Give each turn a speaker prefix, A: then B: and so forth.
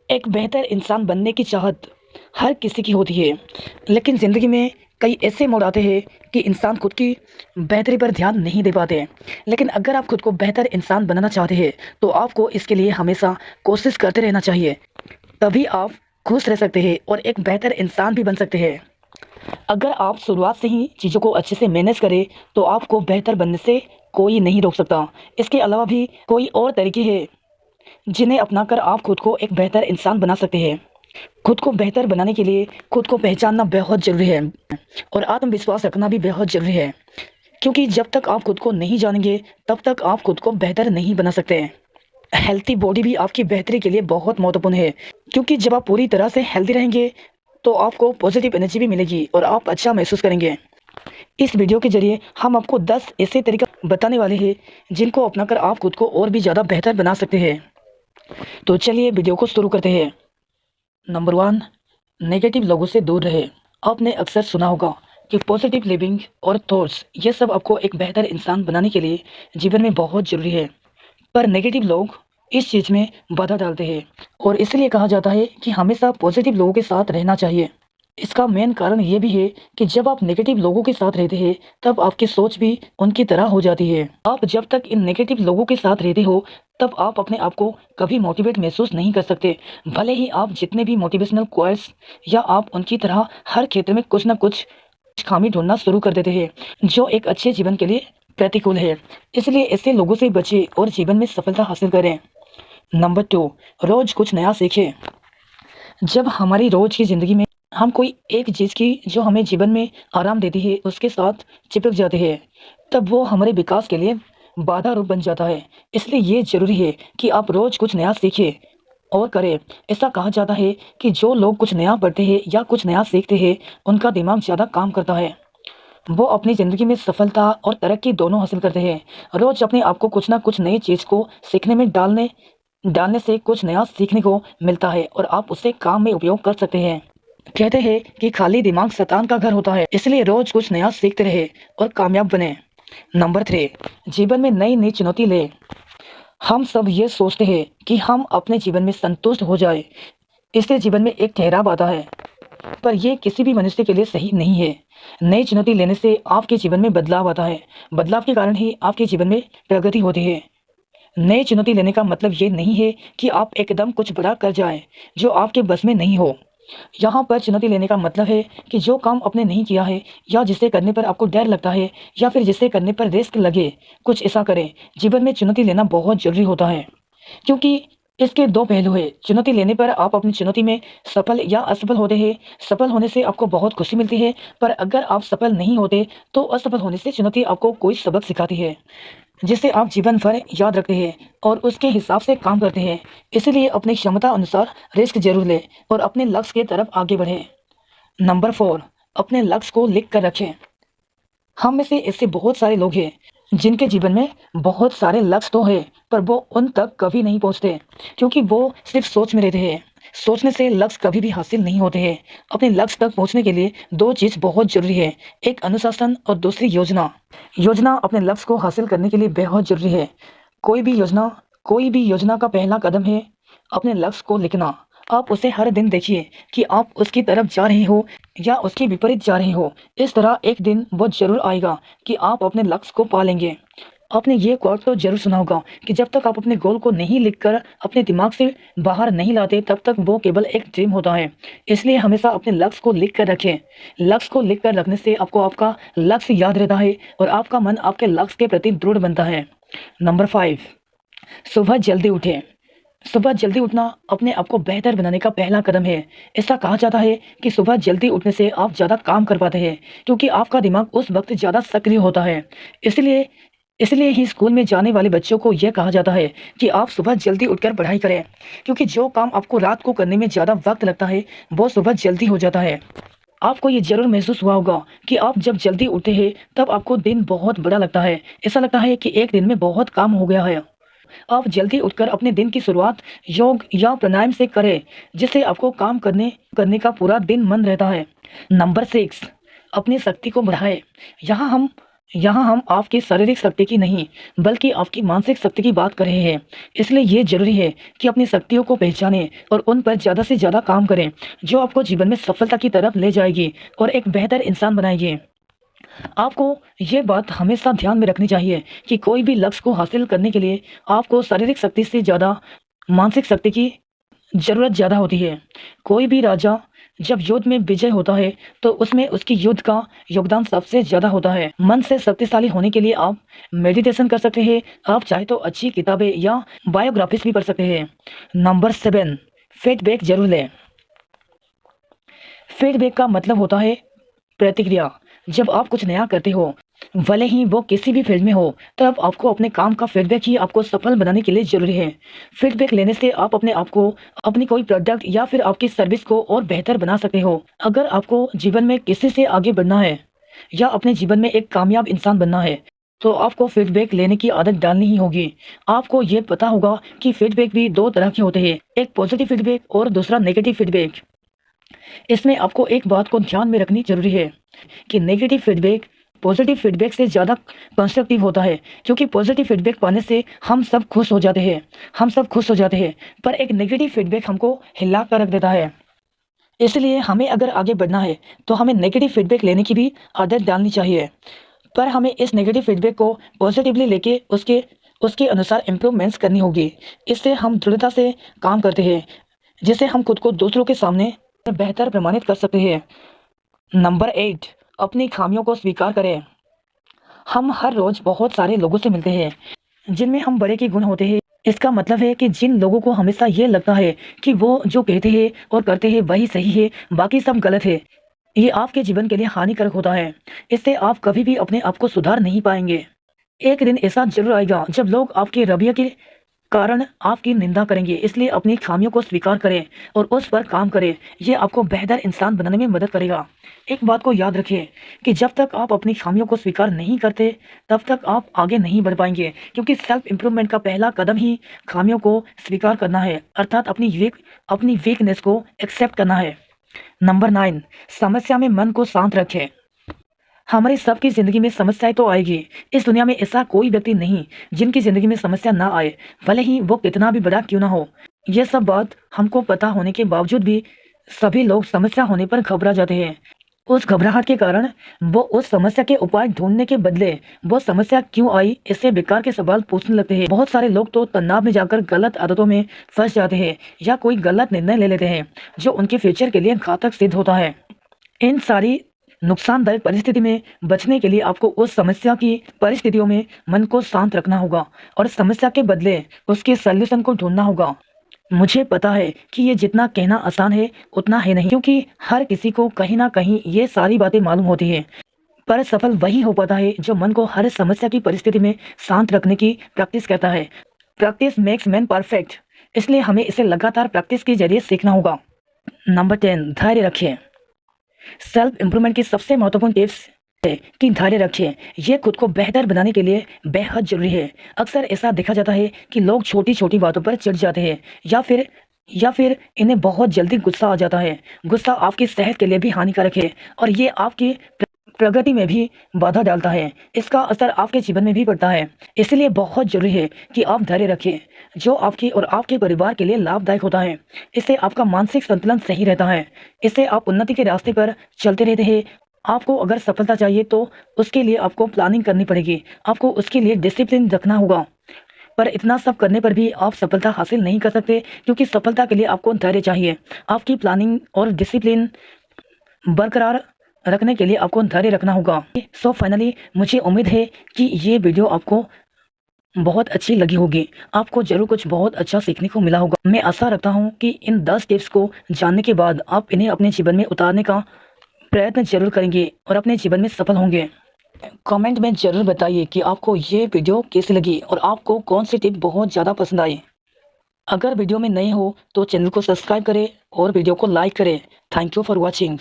A: एक बेहतर इंसान बनने की चाहत हर किसी की होती है, लेकिन ज़िंदगी में कई ऐसे मोड़ आते हैं कि इंसान खुद की बेहतरी पर ध्यान नहीं दे पाते हैं। लेकिन अगर आप खुद को बेहतर इंसान बनाना चाहते हैं, तो आपको इसके लिए हमेशा कोशिश करते रहना चाहिए। तभी आप खुश रह सकते हैं और एक बेहतर इंसान भी बन सकते हैं। अगर आप शुरुआत से ही चीज़ों को अच्छे से मैनेज करें, तो आपको बेहतर बनने से कोई नहीं रोक सकता। इसके अलावा भी कोई और तरीके हैं जिन्हें अपनाकर आप खुद को एक बेहतर इंसान बना सकते हैं। खुद को बेहतर बनाने के लिए खुद को पहचानना बहुत ज़रूरी है और आत्मविश्वास रखना भी बहुत ज़रूरी है, क्योंकि जब तक आप खुद को नहीं जानेंगे, तब तक आप खुद को बेहतर नहीं बना सकते हैं। हेल्थी बॉडी भी आपकी बेहतरी के लिए बहुत महत्वपूर्ण है, क्योंकि जब आप पूरी तरह से हेल्दी रहेंगे, तो आपको पॉजिटिव एनर्जी भी मिलेगी और आप अच्छा महसूस करेंगे। इस वीडियो के ज़रिए हम आपको 10 ऐसे तरीका बताने वाले हैं, जिनको अपनाकर आप खुद को और भी ज़्यादा बेहतर बना सकते हैं। तो चलिए वीडियो को शुरू करते हैं। नंबर 1, नेगेटिव लोगों से दूर रहे। आपने अक्सर सुना होगा कि पॉजिटिव लिविंग और थॉट्स, ये सब आपको एक बेहतर इंसान बनाने के लिए जीवन में बहुत ज़रूरी है। पर नेगेटिव लोग इस चीज़ में बाधा डालते हैं और इसलिए कहा जाता है कि हमेशा पॉजिटिव लोगों के साथ रहना चाहिए। इसका मेन कारण ये भी है कि जब आप नेगेटिव लोगों के साथ रहते हैं, तब आपकी सोच भी उनकी तरह हो जाती है। आप जब तक इन नेगेटिव लोगों के साथ रहते हो, तब आप अपने आप को कभी मोटिवेट महसूस नहीं कर सकते। भले ही आप जितने भी मोटिवेशनल क्वाइट्स या आप उनकी तरह हर क्षेत्र में कुछ ना कुछ खामी ढूंढना शुरू कर देते हैं, जो एक अच्छे जीवन के लिए प्रतिकूल है। इसलिए ऐसे लोगों से बचें और जीवन में सफलता हासिल करें। नंबर 2, रोज कुछ नया सीखें। जब हमारी रोज की ज़िंदगी में हम कोई एक चीज़ की जो हमें जीवन में आराम देती है, उसके साथ चिपक जाते हैं, तब वो हमारे विकास के लिए बाधा रूप बन जाता है। इसलिए ये ज़रूरी है कि आप रोज़ कुछ नया सीखें और करें। ऐसा कहा जाता है कि जो लोग कुछ नया पढ़ते हैं या कुछ नया सीखते हैं, उनका दिमाग ज़्यादा काम करता है। वो अपनी ज़िंदगी में सफलता और तरक्की दोनों हासिल करते हैं। रोज़ अपने आप को कुछ ना कुछ नई चीज़ को सीखने में डालने डालने से कुछ नया सीखने को मिलता है और आप उसे काम में उपयोग कर सकते हैं। कहते हैं कि खाली दिमाग शैतान का घर होता है, इसलिए रोज कुछ नया सीखते रहे और कामयाब बने। नंबर 3, जीवन में नई नई चुनौती ले। हम सब ये सोचते हैं कि हम अपने जीवन में संतुष्ट हो जाए, इससे जीवन में एक ठहराव आता है, पर यह किसी भी मनुष्य के लिए सही नहीं है। नई चुनौती लेने से आपके जीवन में बदलाव आता है। बदलाव के कारण ही आपके जीवन में प्रगति होती है। नई चुनौती लेने का मतलब ये नहीं है कि आप एकदम कुछ बड़ा कर जाएं जो आपके बस में नहीं हो। यहाँ पर चुनौती लेने का मतलब है कि जो काम आपने नहीं किया है, या जिसे करने पर आपको डर लगता है, या फिर जिसे करने पर रिस्क लगे, कुछ ऐसा करें। जीवन में चुनौती लेना बहुत जरूरी होता है, क्योंकि इसके दो पहलू हैं। चुनौती लेने पर आप अपनी चुनौती में सफल या असफल होते हैं। सफल होने से आपको बहुत खुशी मिलती है, पर अगर आप सफल नहीं होते, तो असफल होने से चुनौती आपको कोई सबक सिखाती है, जिसे आप जीवन भर याद रखते हैं और उसके हिसाब से काम करते हैं। इसलिए अपनी क्षमता अनुसार रिस्क जरूर लें और अपने लक्ष्य की तरफ आगे बढ़ें। नंबर 4, अपने लक्ष्य को लिख कर रखें। हम में से ऐसे बहुत सारे लोग हैं जिनके जीवन में बहुत सारे लक्ष्य तो है, पर वो उन तक कभी नहीं पहुंचते, क्योंकि वो सिर्फ सोच में रहते हैं। सोचने से लक्ष्य कभी भी हासिल नहीं होते हैं। अपने लक्ष्य तक पहुंचने के लिए दो चीज़ बहुत जरूरी है, एक अनुशासन और दूसरी योजना। योजना अपने लक्ष्य को हासिल करने के लिए बहुत जरूरी है। कोई भी योजना का पहला कदम है अपने लक्ष्य को लिखना। आप उसे हर दिन देखिए कि आप उसकी तरफ जा रहे हो या उसके विपरीत जा रहे हो। इस तरह एक दिन वो जरूर आएगा कि आप अपने लक्ष्य को पा लेंगे। आपने ये कोट तो जरूर सुना होगा कि जब तक आप अपने गोल को नहीं लिखकर अपने दिमाग से बाहर नहीं लाते, तब तक वो केवल एक ड्रीम होता है। इसलिए हमेशा अपने लक्ष्य को लिख कर रखें। लक्ष्य को लिख कर रखने से आपको आपका लक्ष्य याद रहता है और आपका मन आपके लक्ष्य के प्रति दृढ़ बनता है। नंबर 5, सुबह जल्दी उठें। सुबह जल्दी उठना अपने आप को बेहतर बनाने का पहला कदम है। ऐसा कहा जाता है कि सुबह जल्दी उठने से आप ज़्यादा काम कर पाते हैं, क्योंकि आपका दिमाग उस वक्त ज़्यादा सक्रिय होता है। इसलिए इसलिए ही स्कूल में जाने वाले बच्चों को यह कहा जाता है कि आप सुबह जल्दी उठकर पढ़ाई करें, क्योंकि जो काम आपको रात को करने में ज़्यादा वक्त लगता है, वो सुबह जल्दी हो जाता है। आपको ये ज़रूर महसूस हुआ होगा कि आप जब जल्दी उठते हैं, तब आपको दिन बहुत बड़ा लगता है। ऐसा लगता है कि एक दिन में बहुत काम हो गया है। आप जल्दी उठकर अपने दिन की शुरुआत योग या प्राणायाम से करें, जिससे आपको काम करने करने का पूरा दिन मन रहता है। नंबर 6, अपनी शक्ति को बढ़ाएं। यहाँ हम यहाँ हम आपकी शारीरिक शक्ति की नहीं, बल्कि आपकी मानसिक शक्ति की बात कर रहे हैं। इसलिए ये ज़रूरी है कि अपनी शक्तियों को पहचानें और उन पर ज़्यादा से ज़्यादा काम करें, जो आपको जीवन में सफलता की तरफ ले जाएगी और एक बेहतर इंसान बनाएगी। आपको ये बात हमेशा ध्यान में रखनी चाहिए कि कोई भी लक्ष्य को हासिल करने के लिए आपको शारीरिक शक्ति से ज़्यादा मानसिक शक्ति की ज़रूरत ज़्यादा होती है। कोई भी राजा जब युद्ध में विजय होता है तो उसमें उसकी युद्ध का योगदान सबसे ज़्यादा होता है। मन से शक्तिशाली होने के लिए आप मेडिटेशन कर सकते हैं। आप चाहे तो अच्छी किताबें या बायोग्राफीज भी पढ़ सकते हैं। नंबर 7, फीडबैक जरूर लें। फीडबैक का मतलब होता है प्रतिक्रिया। जब आप कुछ नया करते हो, भले ही वो किसी भी फील्ड में हो, तब आपको अपने काम का फीडबैक ही आपको सफल बनाने के लिए ज़रूरी है। फीडबैक लेने से आप अपने आप को, अपनी कोई प्रोडक्ट या फिर आपकी सर्विस को और बेहतर बना सकते हो। अगर आपको जीवन में किसी से आगे बढ़ना है या अपने जीवन में एक कामयाब इंसान बनना है, तो आपको फीडबैक लेने की आदत डालनी ही होगी। आपको ये पता होगा कि फीडबैक भी दो तरह के होते हैं, एक पॉजिटिव फीडबैक और दूसरा नेगेटिव फीडबैक। इसमें आपको एक बात को ध्यान में रखनी जरूरी है कि नेगेटिव फीडबैक पॉजिटिव फीडबैक से ज़्यादा कंस्ट्रक्टिव होता है, क्योंकि पॉजिटिव फीडबैक पाने से हम सब खुश हो जाते हैं, पर एक नेगेटिव फीडबैक हमको हिला कर रख देता है। इसलिए हमें अगर आगे बढ़ना है तो हमें नेगेटिव फीडबैक लेने की भी आदत डालनी चाहिए, पर हमें इस नेगेटिव फीडबैक को पॉजिटिवली लेके उसके उसके अनुसार इम्प्रूवमेंट्स करनी होगी। इससे हम दृढ़ता से काम करते हैं, जिससे हम खुद को दूसरों के सामने बेहतर प्रमाणित कर सकते हैं। नंबर 8, अपनी खामियों को स्वीकार करें। हम हर रोज़ बहुत सारे लोगों से मिलते हैं जिनमें हम बड़े के गुण होते हैं। इसका मतलब है कि जिन लोगों को हमेशा ये लगता है कि वो जो कहते हैं और करते हैं वही सही है, बाकी सब गलत है, ये आपके जीवन के लिए हानिकारक होता है। इससे आप कभी भी अपने आप को सुधार नहीं पाएंगे। एक दिन ऐसा जरूर आएगा जब लोग आपके रवैये के कारण आपकी निंदा करेंगे। इसलिए अपनी खामियों को स्वीकार करें और उस पर काम करें। ये आपको बेहतर इंसान बनने में मदद करेगा। एक बात को याद रखें कि जब तक आप अपनी खामियों को स्वीकार नहीं करते, तब तक आप आगे नहीं बढ़ पाएंगे, क्योंकि सेल्फ इम्प्रूवमेंट का पहला कदम ही खामियों को स्वीकार करना है, अर्थात अपनी वीकनेस को एक्सेप्ट करना है। नंबर 9, समस्या में मन को शांत रखें। हमारी सबकी ज़िंदगी में समस्याएं तो आएगी। इस दुनिया में ऐसा कोई व्यक्ति नहीं जिनकी ज़िंदगी में समस्या ना आए, भले ही वो कितना भी बड़ा क्यों ना हो। यह सब बात हमको पता होने के बावजूद भी सभी लोग समस्या होने पर घबरा जाते हैं। उस घबराहट के कारण वो उस समस्या के उपाय ढूंढने के बदले वो समस्या क्यों आई इससे बेकार के सवाल पूछने लगते हैं। बहुत सारे लोग तो तनाव में जाकर गलत आदतों में फंस जाते हैं या कोई गलत निर्णय ले लेते हैं जो उनके फ्यूचर के लिए घातक सिद्ध होता है। इन सारी नुकसानदायक परिस्थिति में बचने के लिए आपको उस समस्या की परिस्थितियों में मन को शांत रखना होगा और समस्या के बदले उसके सल्यूशन को ढूंढना होगा। मुझे पता है कि ये जितना कहना आसान है उतना है नहीं, क्योंकि हर किसी को कहीं ना कहीं ये सारी बातें मालूम होती हैं, पर सफल वही हो पाता है जो मन को हर समस्या की परिस्थिति में शांत रखने की प्रैक्टिस करता है। प्रैक्टिस मेक्स मैन परफेक्ट, इसलिए हमें इसे लगातार प्रैक्टिस के जरिए सीखना होगा। नंबर 10, धैर्य रखें। सेल्फ इम्प्रूवमेंट की सबसे महत्वपूर्ण टिप्स है कि धैर्य रखें। यह खुद को बेहतर बनाने के लिए बेहद जरूरी है। अक्सर ऐसा देखा जाता है कि लोग छोटी छोटी बातों पर चिढ़ जाते हैं या फिर इन्हें बहुत जल्दी गुस्सा आ जाता है। गुस्सा आपकी सेहत के लिए भी हानिकारक है और ये आपकी प्रगति में भी बाधा डालता है। इसका असर आपके जीवन में भी पड़ता है। इसलिए बहुत जरूरी है कि आप धैर्य रखें, जो आपकी और आपके परिवार के लिए लाभदायक होता है। इससे आपका मानसिक संतुलन सही रहता है। इससे आप उन्नति के रास्ते पर चलते रहते हैं। आपको अगर सफलता चाहिए तो उसके लिए आपको प्लानिंग करनी पड़ेगी, आपको उसके लिए डिसिप्लिन रखना होगा। पर इतना सब करने पर भी आप सफलता हासिल नहीं कर सकते, क्योंकि सफलता के लिए आपको धैर्य चाहिए। आपकी प्लानिंग और डिसिप्लिन बरकरार रखने के लिए आपको धैर्य रखना होगा। सो फाइनली मुझे उम्मीद है कि ये वीडियो आपको बहुत अच्छी लगी होगी। आपको जरूर कुछ बहुत अच्छा सीखने को मिला होगा। मैं आशा रखता हूँ कि इन 10 टिप्स को जानने के बाद आप इन्हें अपने जीवन में उतारने का प्रयत्न जरूर करेंगे और अपने जीवन में सफल होंगे। कमेंट में ज़रूर बताइए कि आपको ये वीडियो कैसी लगी और आपको कौन सी टिप बहुत ज़्यादा पसंद आई। अगर वीडियो में नए हो तो चैनल को सब्सक्राइब करें और वीडियो को लाइक करें। Thank you for watching.